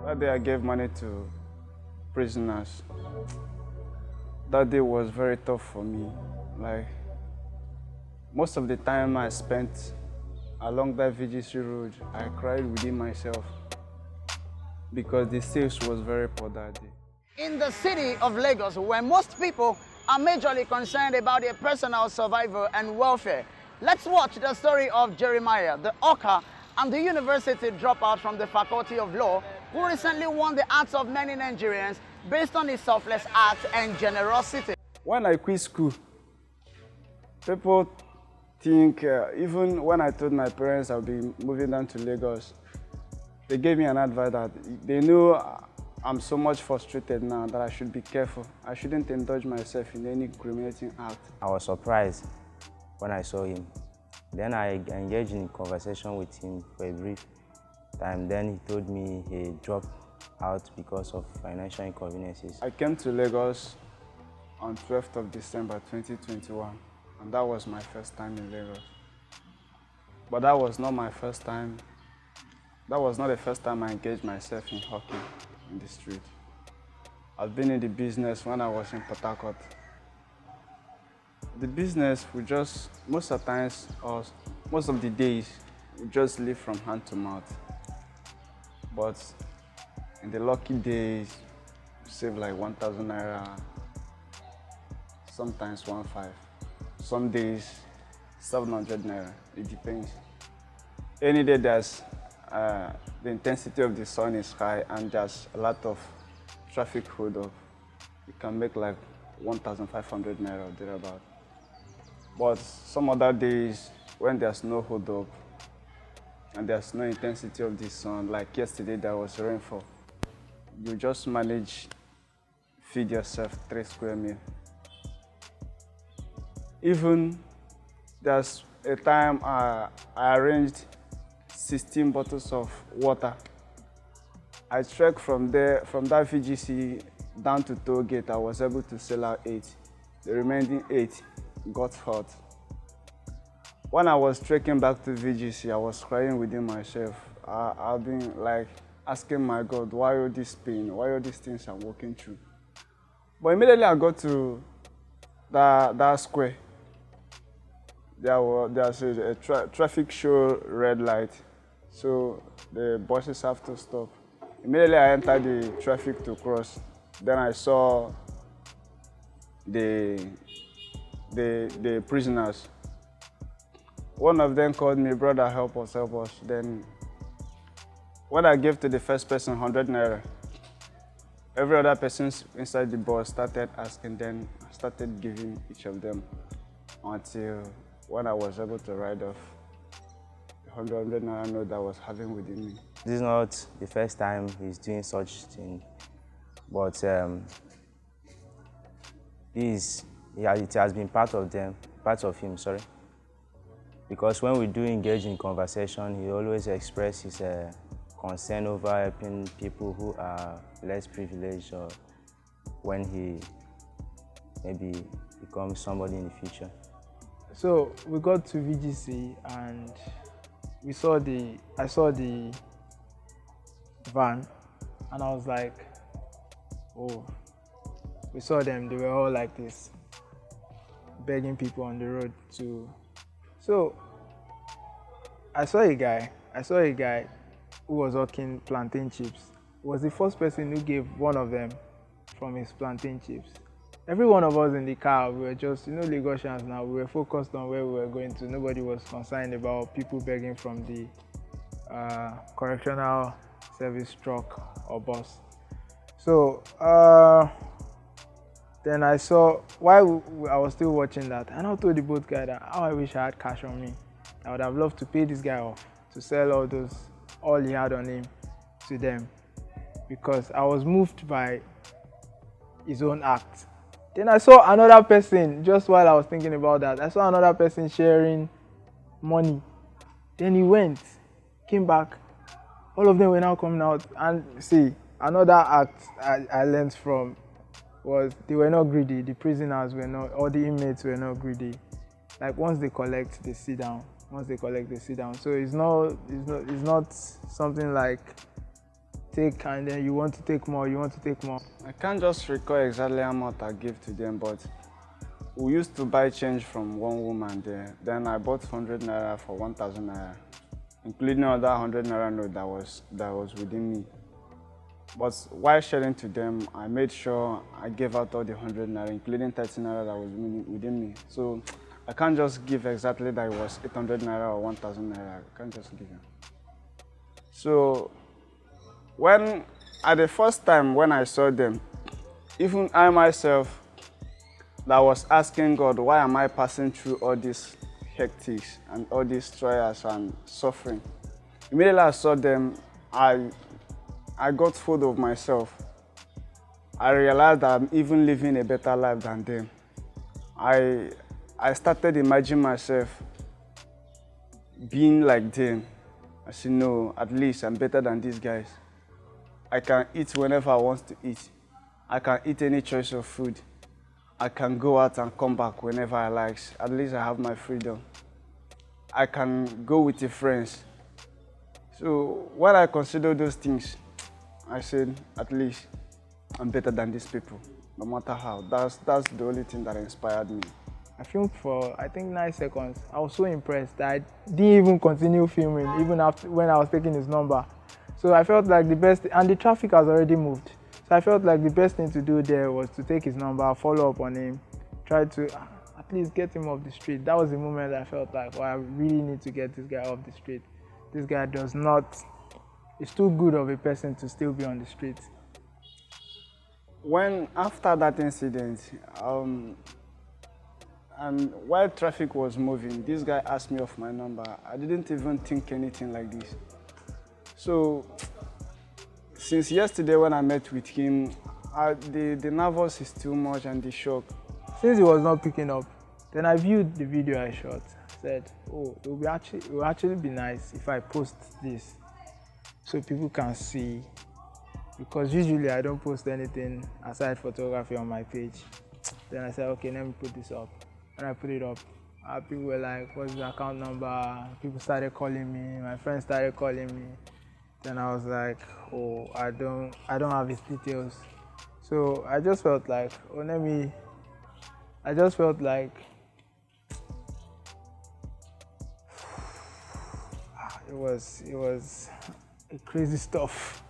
That day I gave money to prisoners. That day was very tough for me. Like, most of the time I spent along that VGC road, I cried within myself because the sales was very poor that day. In the city of Lagos, where most people are majorly concerned about their personal survival and welfare, let's watch the story of Jeremiah, the hawker and the university dropout from the Faculty of Law, who recently won the hearts of many Nigerians based on his selfless acts and generosity. When I quit school, people think, even when I told my parents I'll be moving down to Lagos, they gave me an advice that they know I'm so much frustrated now that I should be careful. I shouldn't indulge myself in any incriminating act. I was surprised when I saw him. Then I engaged in conversation with him for a brief time. Then he told me he dropped out because of financial inconveniences. I came to Lagos on 12th of December 2021, and that was my first time in Lagos. But that was not my first time. That was not the first time I engaged myself in hawking in the street. I've been in the business when I was in Port Harcourt. The business, we just, most of the times, or most of the days, we just live from hand to mouth. But in the lucky days, we save like 1,000 naira, sometimes 1,500. Some days, 700 naira, it depends. Any day there's the intensity of the sun is high and there's a lot of traffic hold up, you can make like 1,500 naira or thereabout. But some other days, when there's no hold up and there's no intensity of the sun, like yesterday there was rainfall, you just manage feed yourself 3 square meals. Even there's a time I arranged 16 bottles of water. I trekked from there, from that VGC down to toll gate. I was able to sell out 8. The remaining 8 got hot. When I was trekking back to VGC, I was crying within myself. I've been like asking my God, why all this pain? Why all these things I'm walking through? But immediately I got to that square. There's a traffic show red light, so the buses have to stop. Immediately I entered the traffic to cross. Then I saw the prisoners. One of them called me, brother, help us, help us. Then when I gave to the first person 100 naira, every other person inside the bus started asking, then I started giving each of them until when I was able to write off the 100 naira note that I was having within me. This is not the first time he's doing such thing, but it has been part of him, sorry. Because when we do engage in conversation, he always expresses his concern over helping people who are less privileged, or when he maybe becomes somebody in the future. So we got to VGC and I saw the van, and I was like, oh, we saw them, they were all like this, begging people on the road to. So I saw a guy who was hawking plantain chips. He was the first person who gave one of them from his plantain chips. Every one of us in the car, we were just, Lagosians now, we were focused on where we were going to. Nobody was concerned about people begging from the correctional service truck or bus. So then I saw, while I was still watching that, and I told the boat guy that, I wish I had cash on me. I would have loved to pay this guy off, to sell all he had on him to them, because I was moved by his own act. Then I saw another person, just while I was thinking about that, I saw another person sharing money. Then he went, came back, all of them were now coming out. And see, another act I learned from was they were not greedy. The prisoners were not, or the inmates were not greedy. Like once they collect, they sit down. Once they collect, they sit down. So it's not something like take, and then you want to take more, you want to take more. I can't just recall exactly how much I gave to them, but we used to buy change from one woman there. Then I bought 100 naira for 1,000 naira, including another 100 naira note that was within me. But while sharing to them, I made sure I gave out all the 100 naira, including 30 naira that was within me. So I can't just give exactly that it was 800 naira or 1,000 naira. I can't just give them. So at the first time when I saw them, even I myself, that was asking God, why am I passing through all these hectic and all these trials and suffering? Immediately I saw them, I got full of myself. I realized that I'm even living a better life than them. I started imagining myself being like them. I said, no, at least I'm better than these guys. I can eat whenever I want to eat. I can eat any choice of food. I can go out and come back whenever I like. At least I have my freedom. I can go with the friends. So when I consider those things, I said, at least I'm better than these people, no matter how. That's the only thing that inspired me. I filmed for, I think, 9 seconds. I was so impressed that I didn't even continue filming, even after when I was taking his number. So I felt like the best, and the traffic has already moved. So I felt like the best thing to do there was to take his number, follow up on him, try to at least get him off the street. That was the moment I felt like, well, I really need to get this guy off the street. This guy is too good of a person to still be on the street. After that incident, and while traffic was moving, this guy asked me of my number. I didn't even think anything like this. So since yesterday when I met with him, the nervous is too much and the shock. Since he was not picking up, then I viewed the video I shot. I said, oh, it will actually be nice if I post this so people can see, because usually I don't post anything aside photography on my page. Then I said, okay, let me put this up. When I put it up, people were like, what's the account number? People started calling me, my friends started calling me. Then I was like, oh, I don't have his details. So I just felt like, it was a crazy stuff.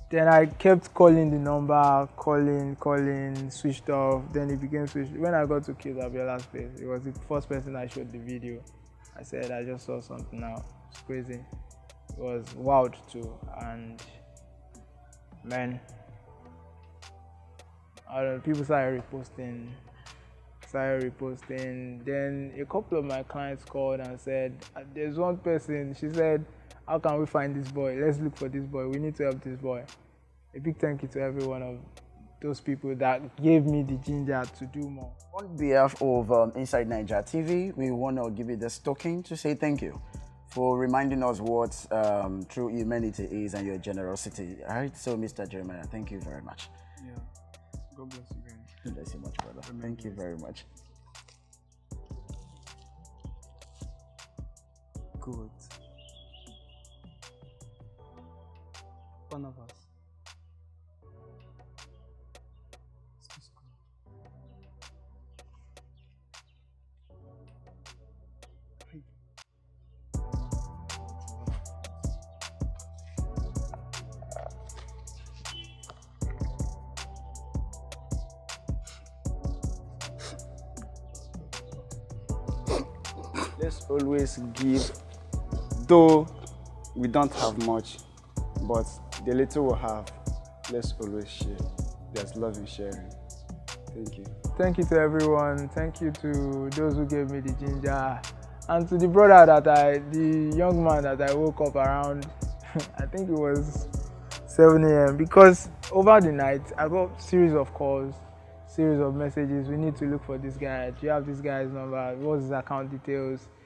Then I kept calling the number, calling, switched off. Then it became switched. When I got to Kill Abiola's place, it was the first person I showed the video. I said, I just saw something now. It's crazy. It was wild too. And man, people started reposting. Then a couple of my clients called and said, there's one person, she said, how can we find this boy? Let's look for this boy. We need to help this boy. A big thank you to every one of those people that gave me the ginger to do more. On behalf of Inside Naija TV, we want to give you this token to say thank you for reminding us what true humanity is and your generosity. All right, so Mr. Jeremiah, thank you very much. Yeah, God bless you guys. God bless you much, brother. Thank you very much. Good. One of us. Let's always give, though we don't have much, but the little we have, let's always share. There's love in sharing. Thank you. Thank you to everyone. Thank you to those who gave me the ginger, and to the brother the young man that I woke up around, I think it was 7 a.m. because over the night I got a series of calls, series of messages. We need to look for this guy. Do you have this guy's number? What's his account details?